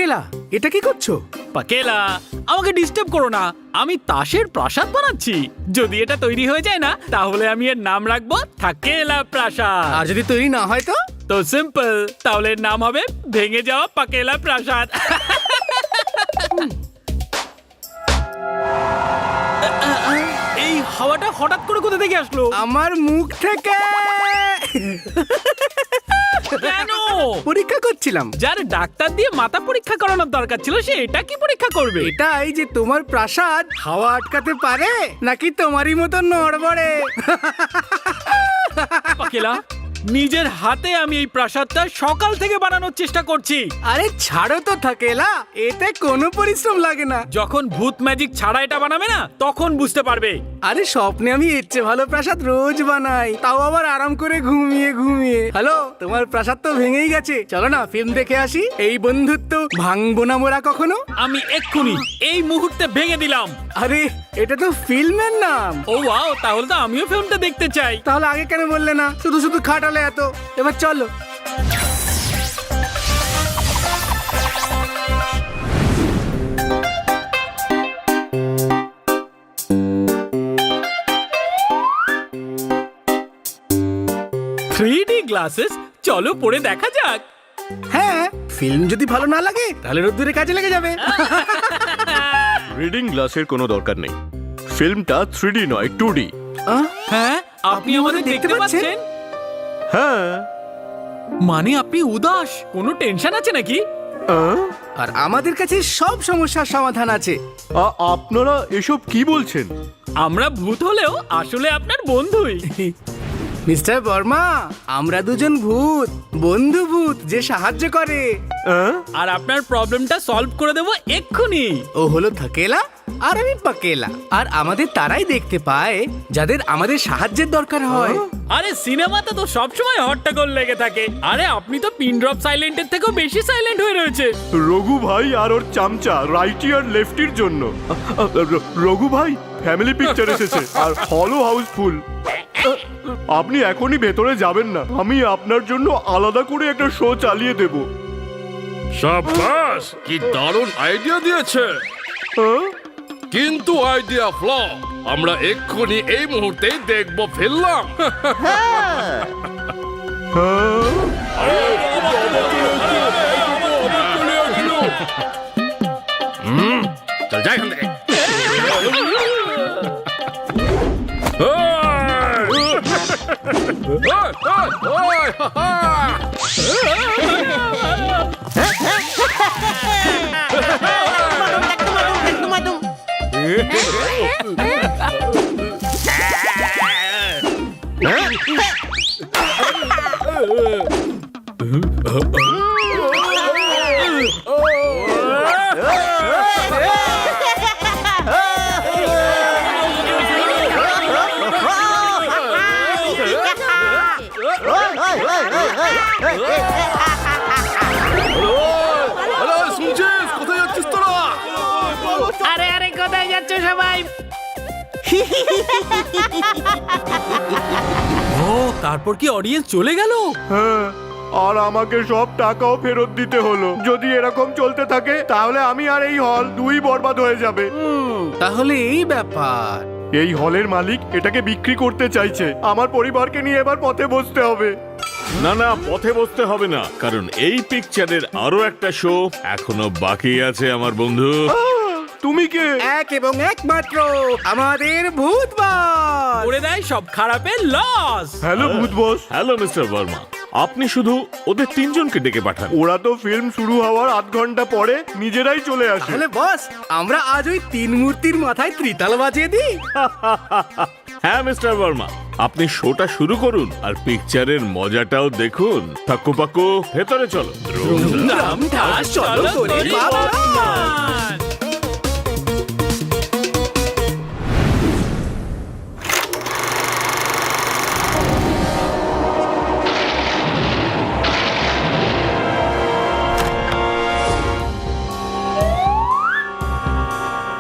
পাকেলা, এটা কি করছো? পাকেলা, আমাকে ডিস্টার্ব করো না। আমি তাসের প্রাসাদ বানাচ্ছি। যদি এটা তৈরি হয়ে যায় না, তাহলে আমি এর নাম রাখবো থাকেলা প্রাসাদ। আর যদি তৈরি না হয় তো? তো সিম্পল, তাহলে এর নাম হবে ভেঙে যাওয়া পাকেলা প্রাসাদ। এই হাওয়াটা হঠাৎ করে কোথা থেকে আসলো? আমার মুখ থেকে। কেন? পরীক্ষা করছিলাম। যার ডাক্তার দিয়ে মাথা পরীক্ষা করানোর দরকার ছিল, সে এটা কি পরীক্ষা করবে? এটাই যে তোমার প্রাসাদ হাওয়া আটকাতে পারে নাকি তোমারই মতো নড়বড়ে। পাকেলা, নিজের হাতে আমি এই প্রাসাদটা সকাল থেকে বানানোর চেষ্টা করছি। আরে ছাড়ো তো থাকেলা, এতে কোনো পরিশ্রম লাগে না। যখন ভূত ম্যাজিক ছাড়া এটা বানাবে না, তখন বুঝতে পারবে। আরে স্বপ্নে আমি এর চেয়ে ভালো প্রাসাদ রোজ বানাই, তাও আবার আরাম করে ঘুমিয়ে ঘুমিয়ে। হ্যালো, তোমার প্রাসাদ তো ভেঙেই গেছে, চলো না ফিল্ম দেখে আসি। এই বন্ধুত্ব ভাঙবো না মোরা কখনো। আমি এক্ষুনি এই মুহূর্তে ভেঙে দিলাম। আরে এটা তো ফিল্মের নাম। ও ওয়াও, তাহলে তো আমিও ফিল্মটা দেখতে চাই। তাহলে আগে কেন বললে না? শুধু শুধু খাটালে এত। এবার চলো। থ্রি গ্লাসেস, চলো পড়ে দেখা যাক। হ্যাঁ, ফিল্ম যদি ভালো না লাগে তাহলে রোদ্দুরে কাজে লেগে যাবে। রিডিং গ্লাসের কোনো দরকার নেই। ফিল্মটা 3D নয় 2D। হ্যাঁ, আপনি আমাদের দেখতে পাচ্ছেন? হ্যাঁ। মানে আপনি উদাস? কোনো টেনশন আছে নাকি? আর আমাদের কাছে সব সমস্যার সমাধান আছে। আপনারা এসব কি বলছেন? আমরা ভূত হলেও আসলে আপনার বন্ধুই। মিস্টার বর্মা, আমরা দুজন ভূত, বন্ধু ভূত যে সাহায্য করে। আর আপনার প্রবলেমটা সলভ করে দেবো এক্ষুনি। ও হলো থাকেলা আর আমি পাকেলা, আর আমাদের তারাই দেখতে পায় যাদের আমাদের সাহায্যের দরকার হয়। আরে সিনেমাতে তো সবসময় হট্টগোল লেগে থাকে। আরে আপনি তো পিন ড্রপ সাইলেন্টের থেকেও বেশি সাইলেন্ট হয়ে রয়েছে। রঘু ভাই আর ওর চামচা রাইটি আর লেফটির জন্য। রঘু ভাই, ফ্যামিলি পিকচার এসেছে আর হলও হাউসফুল। আপনি এখনই ভেতরে যাবেন না, আমি আপনার জন্য আলাদা করে একটা শো চালিয়ে দেব। শাবাশ, কি দারুণ আইডিয়া দিয়েছে, কিন্তু আইডিয়া ফ্ল। আমরা এক্ষুনি এই মুহূর্তেই দেখবো ফেললাম। চল যাই এখান থেকে। কোথায় যাচ্ছিস তোরা? আরে আরে, কোথায় যাচ্ছ সবাই? ও, তারপর কি অডিয়েন্স চলে গেল? হ্যাঁ, আর আমাকে সব টাকাও ফেরত দিতে হলো। যদি এরকম চলতে থাকে তাহলে আমি আর এই হল দুই বরবাদ হয়ে যাবে। তাহলে এই ব্যাপার। এই হলের মালিক এটাকে বিক্রি করতে চাইছে। আমার পরিবারকে নিয়ে এবার পথে বসতে হবে। না না, পথে বসতে হবে না, কারণ এই পিকচারের আরো একটা শো এখনো বাকি আছে আমার বন্ধু। তুমি কে? এক এবং একমাত্র আমাদের ভূত বস। করে দেয় সব খারাপের লস। হ্যালো ভূত বস। হ্যালো মিস্টার বর্মা, আপনি শুধু ওদের তিনজনকে ডেকে পাঠান। ওরা তো ফিল্ম শুরু হওয়ার আধ ঘন্টা পরে নিজেরাই চলে আসে। তাহলে বস, আমরা আজ ওই তিন মূর্তির মাথায় ত্রিতাল বাজিয়ে দিই। হ্যাঁ মিস্টার বর্মা, আপনি শোটা শুরু করুন আর পিকচারের মজাটাও দেখুন। থাকু পাকু, ভেতরে চলো। ধুমধাম ধাস চলো করি বর্তমান।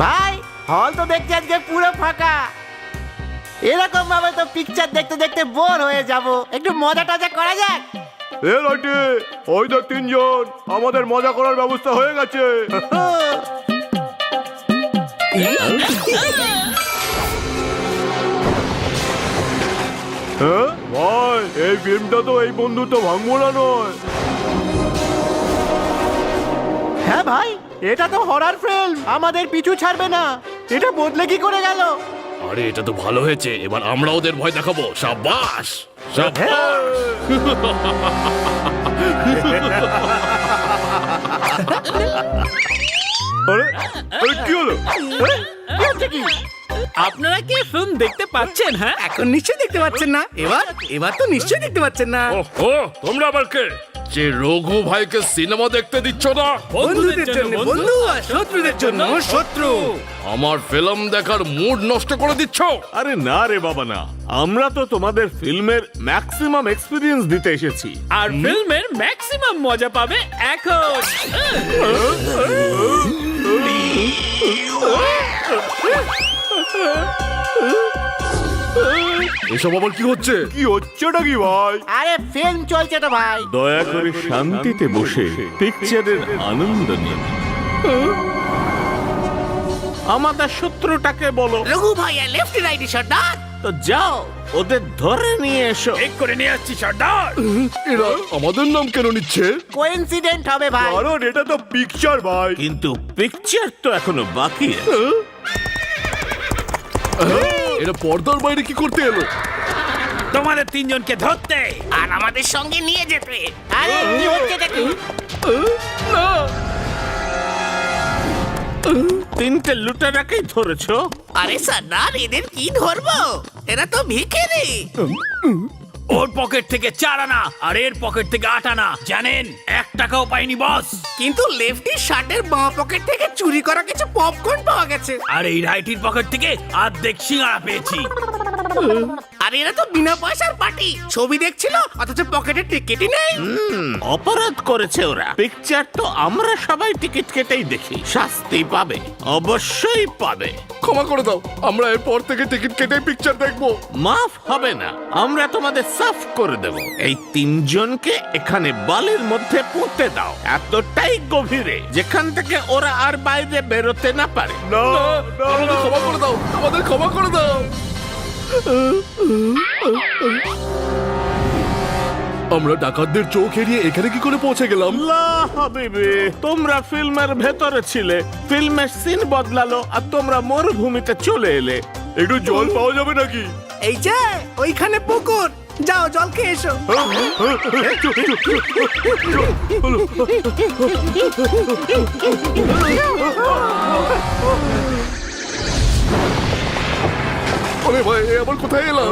ভাই, হল তো দেখছি আজকে পুরো ফাঁকা। এরকম ভাবে তো পিকচার দেখতে দেখতে বোর হয়ে যাব। একটু মজা টজা করা যাক। এ রাইটি, ওই তো তিনজন, আমাদের মজা করার ব্যবস্থা হয়ে গেছে। হ্যাঁ ভাই, এই ফিল্মটা তো এই বন্ধুত্ব ভাঙবো না নয়। হ্যাঁ ভাই, এটা তো হরর ফিল্ম, আমাদের পিছু ছাড়বে না। এটা বদলে কি করে গেল? আরে এটা তো ভালো হয়েছে, এবার আমরা ওদের ভয় দেখাবো। সাবাস সাবাস। আরে আরে কি হলো? আপনারা কি ফিল্ম দেখতে পাচ্ছেন? হ্যাঁ, এখন নিশ্চয়ই দেখতে পাচ্ছেন না? এবার এবার তো নিশ্চয়ই দেখতে পাচ্ছেন না। ও তোমরা আবার কে? যে রঘু ভাইকে সিনেমা দেখতে দিচ্ছ না? বন্ধুদের জন্য বন্ধু আর শত্রুদের জন্য শত্রু। আমার ফিল্ম দেখার মুড নষ্ট করে দিচ্ছ। আরে না রে বাবা না, আমরা তো তোমাদের ফিল্মের ম্যাক্সিমাম এক্সপিরিয়েন্স দিতে এসেছি। আর ফিল্মের ম্যাক্সিমাম মজা পাবে এখন। এসব আবার কি হচ্ছে? কি হচ্ছেটা কি ভাই? আরে ফিল্ম চলছে তো ভাই। দয়া করে শান্তিতে বসে পিকচারের আনন্দ নিন। আমাদের শত্রুটাকে বলো। রঘু ভাইয়া লেফট রাইট সর্দার। তো যাও, ওদের ধরে নিয়ে এসো। ঠিক করে নিয়ে আসছি সর্দার। এরা আমাদের নাম কেন নিচ্ছে? কোইন্সিডেন্ট হবে ভাই। কারণ এটা তো পিকচার ভাই। কিন্তু পিকচার তো এখনো বাকি আছে। এরা পর্দার বাইরে কি করতে এলো? তোমাদের তিনজনকে ধরতে। আর আমাদের সঙ্গে নিয়ে যেতে। আরে কি হচ্ছে দেখি? তিনটে লুটেরাকেই ধরেছো? আরে সর্দার, এদের কি ধরবো? এরা তো ভিখারি। ওর পকেট থেকে 4 আনা আর এর পকেট থেকে 8 আনা। জানেন, 1 টাকাও পাইনি বস। কিন্তু লেফটির শার্টের বাঁ পকেট থেকে চুরি করা কিছু পপকর্ন পাওয়া গেছে। আর এই রাইটির পকেট থেকে অর্ধেক সিঙ্গারা পেয়েছি। আর এরা তো বিনা পয়সার পার্টি। ছবি দেখছিল অথচ পকেটে টিকিটই নেই। অপরাধ করেছে ওরা। পিকচার তো আমরা সবাই টিকিট কেটেই দেখি। শাস্তি পাবে, অবশ্যই পাবে। ক্ষমা করে দাও, আমরা এরপর থেকে টিকিট কেটে পিকচার দেখবো। মাফ হবে না, আমরা তোমাদের সাফ করে দেব। এই তিনজনকে এখানে বালির মধ্যে পুঁতে দাও, এতটাই গভীরে যেখান থেকে ওরা আর বাইরে বেরোতে না পারে। না আমাদের ক্ষমা করে দাও, আমাদের ক্ষমা করে দাও। আমরা ডাকাতদের চোখ এড়িয়ে এখানে কি করে পৌঁছে গেলাম? আল্লাহ হাবিবি, তোমরা ফিল্মের ভেতরে ছিলে, ফিল্মের সিন বদলালো আর তোমরা মরুভূমিতে চলে এলে। একটু জল পাওয়া যাবে নাকি? এই যে ওইখানে পুকুর, যাও জল খেয়ে এসো। আরে ভাই, এ আবার কোথায় এলাম?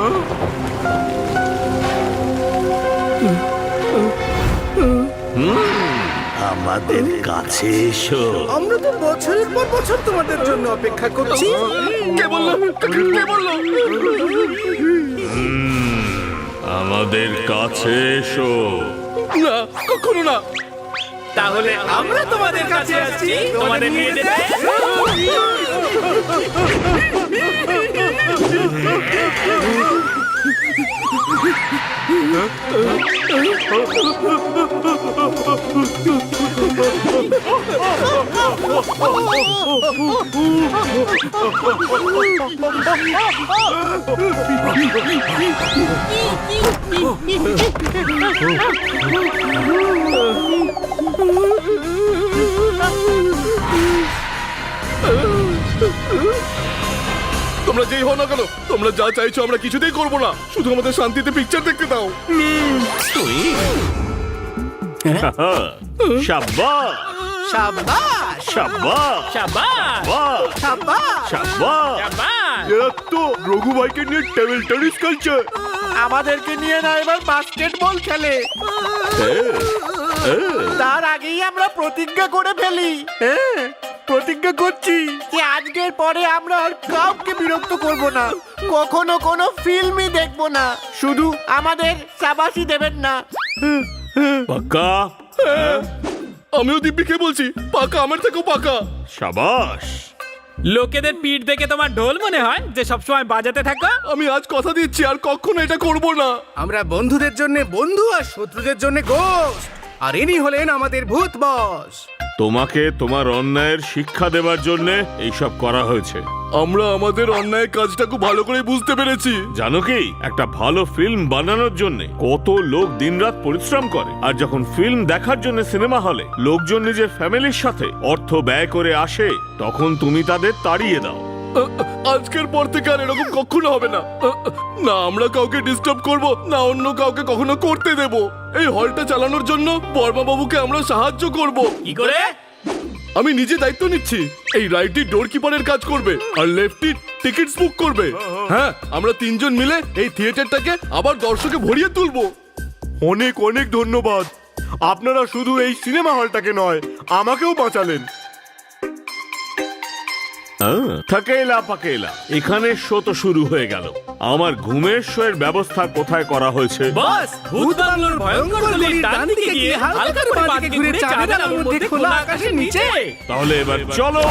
আমাদের কাছে এসো। আমরা তো বছরের পর বছর তোমাদের জন্য অপেক্ষা করছি। কে বললো? কে বললো? আমাদের কাছে এসো। না, কখনো না। তাহলে আমরা তোমাদের কাছে আসছি তোমাদের নিয়ে যেতে। তোমরা যেই হও না কেন, তোমরা যা চাইছো আমরা কিছুতেই করবো না। শুধু আমাদের শান্তিতে পিকচার দেখতে দাও। শাবাশ সাবাস শাবাশ শাবাশ সাবাস। শাবাশ। এরা তো রঘু ভাইকে নিয়ে টেবিল টেনিস খেলছে। আমাদেরকে নিয়ে না এবার বাস্কেটবল খেলে। তার আগেই আমরা প্রতিজ্ঞা করে ফেলি। প্রতিজ্ঞা করছি যে আজকের পরে আমরা আর কাউকে বিরক্ত করব না, কখনো কোনো ফিল্মই দেখব না। শুধু আমাদের শাবাশই দেবেন না। পাক্কা? আমিও দিব্যিকে বলছি, পাকা আমার থেকেও পাকা। শাবাশ। লোকেদের পিঠ দেখে তোমার ঢোল মনে হয় যে সবসময় বাজাতে থাকো? আমি আজ কথা দিচ্ছি আর কখনো এটা করব না। আমরা বন্ধুদের জন্য বন্ধু আর শত্রুদের জন্য গোস্ট, আর ইনি হলেন আমাদের ভূত বস। তোমাকে তোমার অন্যায়ের শিক্ষা দেবার জন্য এইসব করা হয়েছে। আমরা আমাদের অন্যায় কাজটা খুব ভালো করে বুঝতে পেরেছি। জানো কি, একটা ভালো ফিল্ম বানানোর জন্য কত লোক দিনরাত পরিশ্রম করে, আর যখন ফিল্ম দেখার জন্য সিনেমা হলে লোকজন নিজের ফ্যামিলির সাথে অর্থ ব্যয় করে আসে, তখন তুমি তাদের তাড়িয়ে দাও। আজকের পর থেকে আর এরকম কখনো হবে না। না আমরা কাউকে ডিস্টার্ব করব, না অন্য কাউকে কখনো করতে দেব। এই হলটা চালানোর জন্য বর্মা বাবুকে আমরা সাহায্য করব। কি করে? আমি নিজে দায়িত্ব নিচ্ছি। এই রাইটি ডোর কিপারের কাজ করবে আর লেফটি টিকিটস বুক করবে। হ্যাঁ, আমরা তিনজন মিলে এই থিয়েটারটাকে আবার দর্শকে ভরিয়ে তুলবো। অনেক অনেক ধন্যবাদ। আপনারা শুধু এই সিনেমা হলটাকে নয়, আমাকেও বাঁচালেন। থাকেলা পাকেলা, এখানে শো তো শুরু হয়ে গেল। আমার ঘুমের শো এর ব্যবস্থা কোথায় করা হয়েছে? বস, ভূত বাংলোর ভয়ঙ্কর গলির ডান দিকে গিয়ে হালকা করে বাঁদিকে ঘুরে চাঁদের আলোর মধ্যে খোলা আকাশের নিচে। তাহলে এবার চলো।